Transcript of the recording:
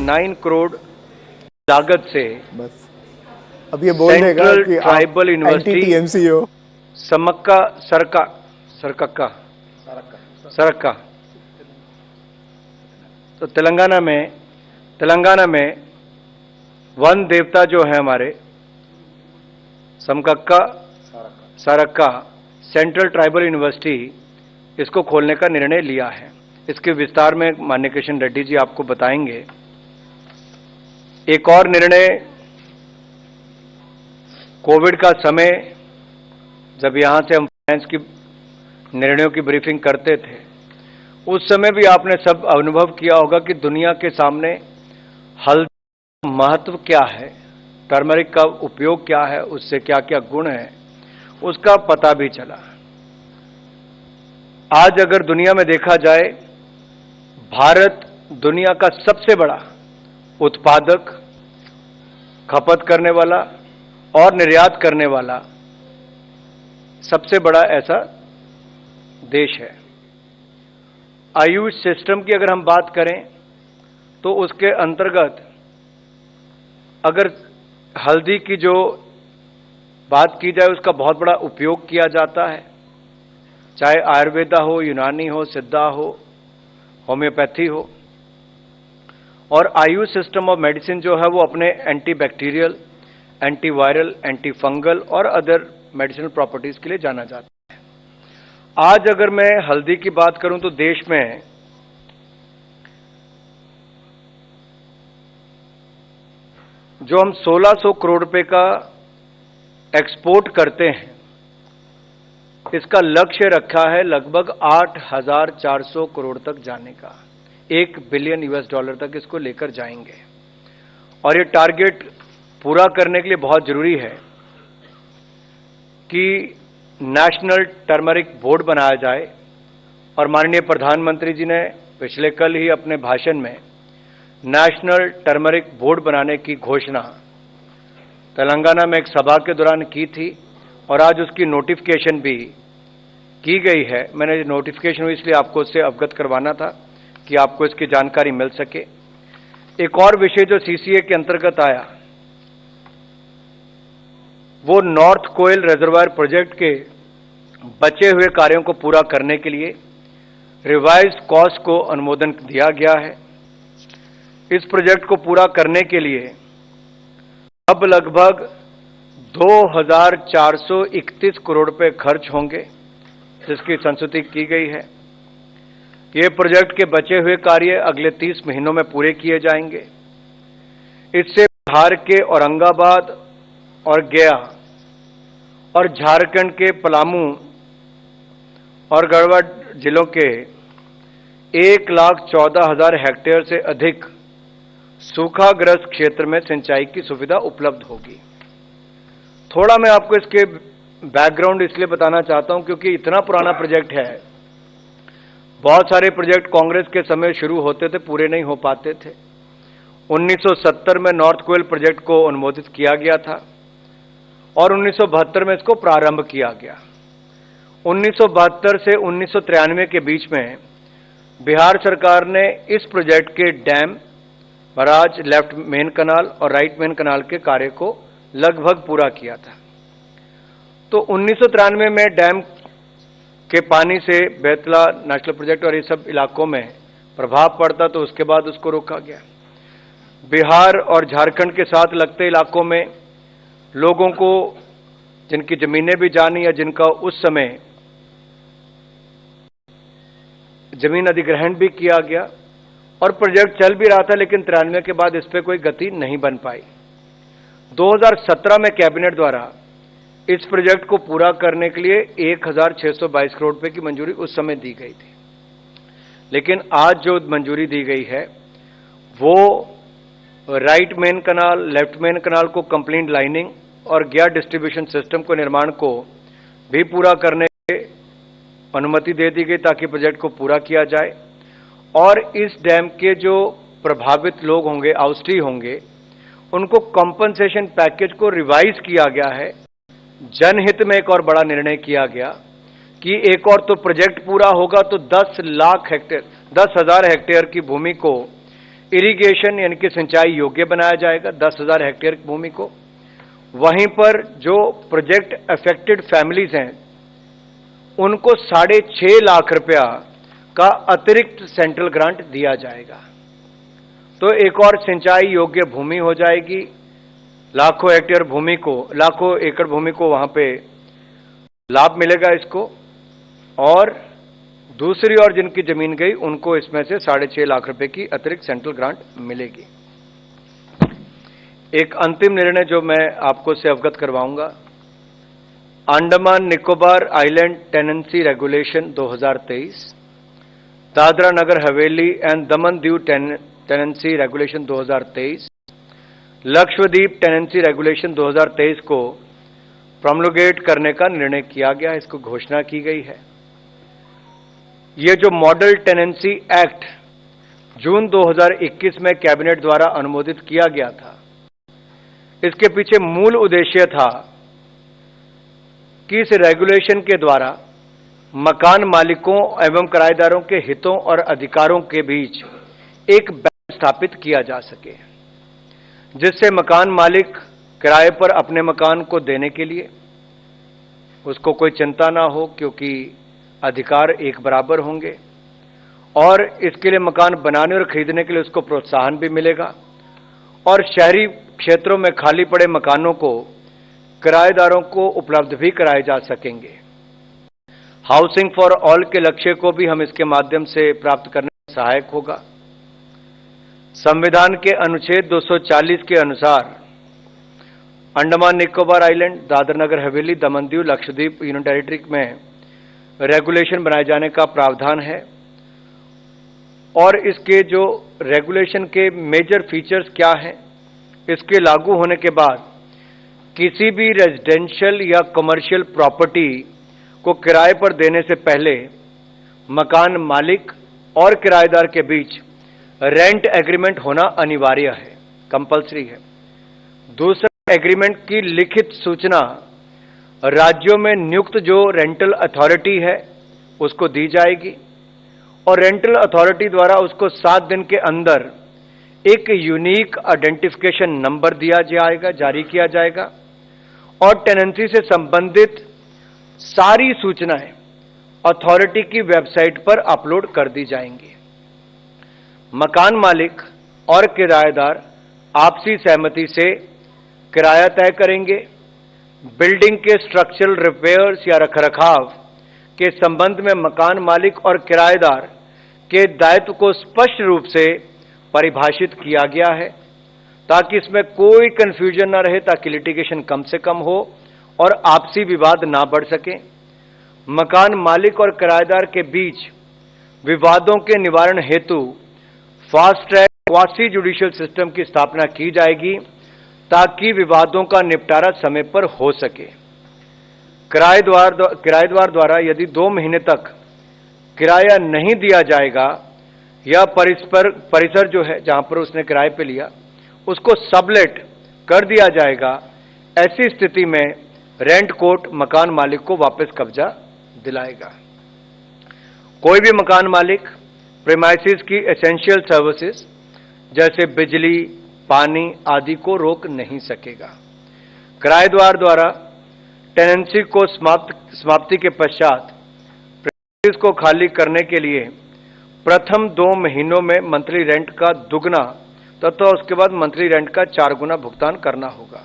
9 करोड़ लागत से बस अब ये बोल देगा सेंट्रल कि ट्राइबल यूनिवर्सिटी टीएमसी हो। समक्का सरक्का तो तेलंगाना में वन देवता जो है हमारे समकक्का सरक्का सेंट्रल ट्राइबल यूनिवर्सिटी, इसको खोलने का निर्णय लिया है। इसके विस्तार में माननीय किशन रेड्डी जी आपको बताएंगे। एक और निर्णय, कोविड का समय जब यहां से हम फाइनेंस की निर्णयों की ब्रीफिंग करते थे, उस समय भी आपने सब अनुभव किया होगा कि दुनिया के सामने हल्दी का महत्व क्या है, टर्मरिक का उपयोग क्या है, उससे क्या क्या गुण है, उसका पता भी चला। आज अगर दुनिया में देखा जाए, भारत दुनिया का सबसे बड़ा उत्पादक, खपत करने वाला और निर्यात करने वाला सबसे बड़ा ऐसा देश है। आयुष सिस्टम की अगर हम बात करें तो उसके अंतर्गत अगर हल्दी की जो बात की जाए, उसका बहुत बड़ा उपयोग किया जाता है, चाहे आयुर्वेदा हो, यूनानी हो, सिद्धा हो, होम्योपैथी हो। और आयुष सिस्टम ऑफ मेडिसिन जो है वो अपने एंटीबैक्टीरियल, एंटीवायरल, एंटी फंगल और अदर मेडिसिनल प्रॉपर्टीज के लिए जाना जाता है। आज अगर मैं हल्दी की बात करूं तो देश में जो हम 1600 करोड़ रुपए का एक्सपोर्ट करते हैं, इसका लक्ष्य रखा है लगभग 8400 करोड़ तक जाने का। 1 बिलियन US डॉलर तक इसको लेकर जाएंगे। और ये टारगेट पूरा करने के लिए बहुत जरूरी है कि नेशनल टर्मरिक बोर्ड बनाया जाए। और माननीय प्रधानमंत्री जी ने पिछले कल ही अपने भाषण में नेशनल टर्मरिक बोर्ड बनाने की घोषणा तेलंगाना में एक सभा के दौरान की थी और आज उसकी नोटिफिकेशन भी की गई है। मैंने नोटिफिकेशन हुई इसलिए आपको उससे अवगत करवाना था कि आपको इसकी जानकारी मिल सके। एक और विषय जो CCA के अंतर्गत आया, वो नॉर्थ कोयल रिजर्वायर प्रोजेक्ट के बचे हुए कार्यों को पूरा करने के लिए रिवाइज्ड कॉस्ट को अनुमोदन दिया गया है। इस प्रोजेक्ट को पूरा करने के लिए अब लगभग 2431 करोड़ रुपए खर्च होंगे, जिसकी संस्तुति की गई है। ये प्रोजेक्ट के बचे हुए कार्य अगले 30 महीनों में पूरे किए जाएंगे। इससे बिहार के औरंगाबाद और गया और झारखंड के पलामू और गढ़वा जिलों के 1,14,000 हेक्टेयर से अधिक सूखाग्रस्त क्षेत्र में सिंचाई की सुविधा उपलब्ध होगी। थोड़ा मैं आपको इसके बैकग्राउंड इसलिए बताना चाहता हूं क्योंकि इतना पुराना प्रोजेक्ट है। बहुत सारे प्रोजेक्ट कांग्रेस के समय शुरू होते थे, पूरे नहीं हो पाते थे। 1970 में नॉर्थ कोयल प्रोजेक्ट को अनुमोदित किया गया था और 1972 में इसको प्रारंभ किया गया। 1972 से 1993 के बीच में बिहार सरकार ने इस प्रोजेक्ट के डैम, बराज, लेफ्ट मेन कनाल और राइट मेन कनाल के कार्य को लगभग पूरा किया था। तो 1993 में डैम के पानी से बेतला नेशनल प्रोजेक्ट और ये सब इलाकों में प्रभाव पड़ता, तो उसके बाद उसको रोका गया। बिहार और झारखंड के साथ लगते इलाकों में लोगों को जिनकी जमीनें भी जानी या जिनका उस समय जमीन अधिग्रहण भी किया गया और प्रोजेक्ट चल भी रहा था, लेकिन 93 के बाद इस पर कोई गति नहीं बन पाई। 2017 में कैबिनेट द्वारा इस प्रोजेक्ट को पूरा करने के लिए 1622 करोड़ रुपए की मंजूरी उस समय दी गई थी। लेकिन आज जो मंजूरी दी गई है वो राइट मेन कनाल, लेफ्ट मेन कनाल को कंप्लीट लाइनिंग और गैर डिस्ट्रीब्यूशन सिस्टम को निर्माण को भी पूरा करने की अनुमति दे दी गई ताकि प्रोजेक्ट को पूरा किया जाए। और इस डैम के जो प्रभावित लोग होंगे, आउस्टी होंगे, उनको कॉम्पनसेशन पैकेज को रिवाइज किया गया है। जनहित में एक और बड़ा निर्णय किया गया कि एक और तो प्रोजेक्ट पूरा होगा तो 10,00,000 हेक्टेयर, 10,000 हेक्टेयर की भूमि को इरिगेशन यानी कि सिंचाई योग्य बनाया जाएगा 10,000 हेक्टेयर भूमि को। वहीं पर जो प्रोजेक्ट अफेक्टेड फैमिलीज हैं उनको 6.5 लाख रुपया का अतिरिक्त सेंट्रल ग्रांट दिया जाएगा। तो एक और सिंचाई योग्य भूमि हो जाएगी, लाखों हेक्टेयर भूमि को, लाखों एकड़ भूमि को वहां पे लाभ मिलेगा इसको। और दूसरी ओर जिनकी जमीन गई उनको इसमें से 6.5 लाख रुपए की अतिरिक्त सेंट्रल ग्रांट मिलेगी। एक अंतिम निर्णय जो मैं आपको से अवगत करवाऊंगा, Andaman Nicobar island tenancy regulation 2023, Dadra Nagar Haveli and Daman Diu tenancy regulation 2023, Lakshadweep tenancy regulation 2023 को प्रोमोलगेट करने का निर्णय किया गया है, इसको घोषणा की गई है। ये जो मॉडल टेनेंसी एक्ट जून 2021 में कैबिनेट द्वारा अनुमोदित किया गया था, इसके पीछे मूल उद्देश्य था कि इस रेगुलेशन के द्वारा मकान मालिकों एवं किराएदारों के हितों और अधिकारों के बीच एक बैलेंस स्थापित किया जा सके, जिससे मकान मालिक किराए पर अपने मकान को देने के लिए उसको कोई चिंता ना हो, क्योंकि अधिकार एक बराबर होंगे, और इसके लिए मकान बनाने और खरीदने के लिए उसको प्रोत्साहन भी मिलेगा, और शहरी क्षेत्रों में खाली पड़े मकानों को किराएदारों को उपलब्ध भी कराए जा सकेंगे। हाउसिंग फॉर ऑल के लक्ष्य को भी हम इसके माध्यम से प्राप्त करने में सहायक होगा। संविधान के अनुच्छेद 240 के अनुसार अंडमान निकोबार आइलैंड, दादरा नगर हवेली, दमन दीव, लक्षद्वीप यूनियन टेरिटरी में रेगुलेशन बनाए जाने का प्रावधान है। और इसके जो रेगुलेशन के मेजर फीचर्स क्या हैं, इसके लागू होने के बाद किसी भी रेजिडेंशियल या कमर्शियल प्रॉपर्टी को किराए पर देने से पहले मकान मालिक और किराएदार के बीच रेंट एग्रीमेंट होना अनिवार्य है, कंपल्सरी है। दूसरा, एग्रीमेंट की लिखित सूचना राज्यों में नियुक्त जो रेंटल अथॉरिटी है उसको दी जाएगी, और रेंटल अथॉरिटी द्वारा उसको 7 दिन के अंदर एक यूनिक आइडेंटिफिकेशन नंबर दिया जाएगा, जारी किया जाएगा, और टेनेंसी से संबंधित सारी सूचनाएं अथॉरिटी की वेबसाइट पर अपलोड कर दी जाएंगी। मकान मालिक और किराएदार आपसी सहमति से किराया तय करेंगे। बिल्डिंग के स्ट्रक्चरल रिपेयर्स या रखरखाव के संबंध में मकान मालिक और किराएदार के दायित्व को स्पष्ट रूप से परिभाषित किया गया है, ताकि इसमें कोई कंफ्यूजन न रहे, ताकि लिटिगेशन कम से कम हो और आपसी विवाद ना बढ़ सके। मकान मालिक और किराएदार के बीच विवादों के निवारण हेतु fast track quasi judicial system की स्थापना की जाएगी, ताकि विवादों का निपटारा समय पर हो सके। किराएदार द्वारा यदि 2 महीने तक किराया नहीं दिया जाएगा या परिसर जो है जहां पर उसने किराए पे लिया उसको सबलेट कर दिया जाएगा, ऐसी स्थिति में रेंट कोर्ट मकान मालिक को वापस कब्जा दिलाएगा। कोई भी मकान मालिक प्रीमाइसेस की एसेंशियल सर्विसेज जैसे बिजली, पानी आदि को रोक नहीं सकेगा। किराएदार द्वारा टेनेंसी को समाप्ति के पश्चात प्रीमाइसेस को खाली करने के लिए प्रथम 2 महीनों में मंथली रेंट का दुगना तथा उसके बाद मंथली रेंट का 4 गुना भुगतान करना होगा।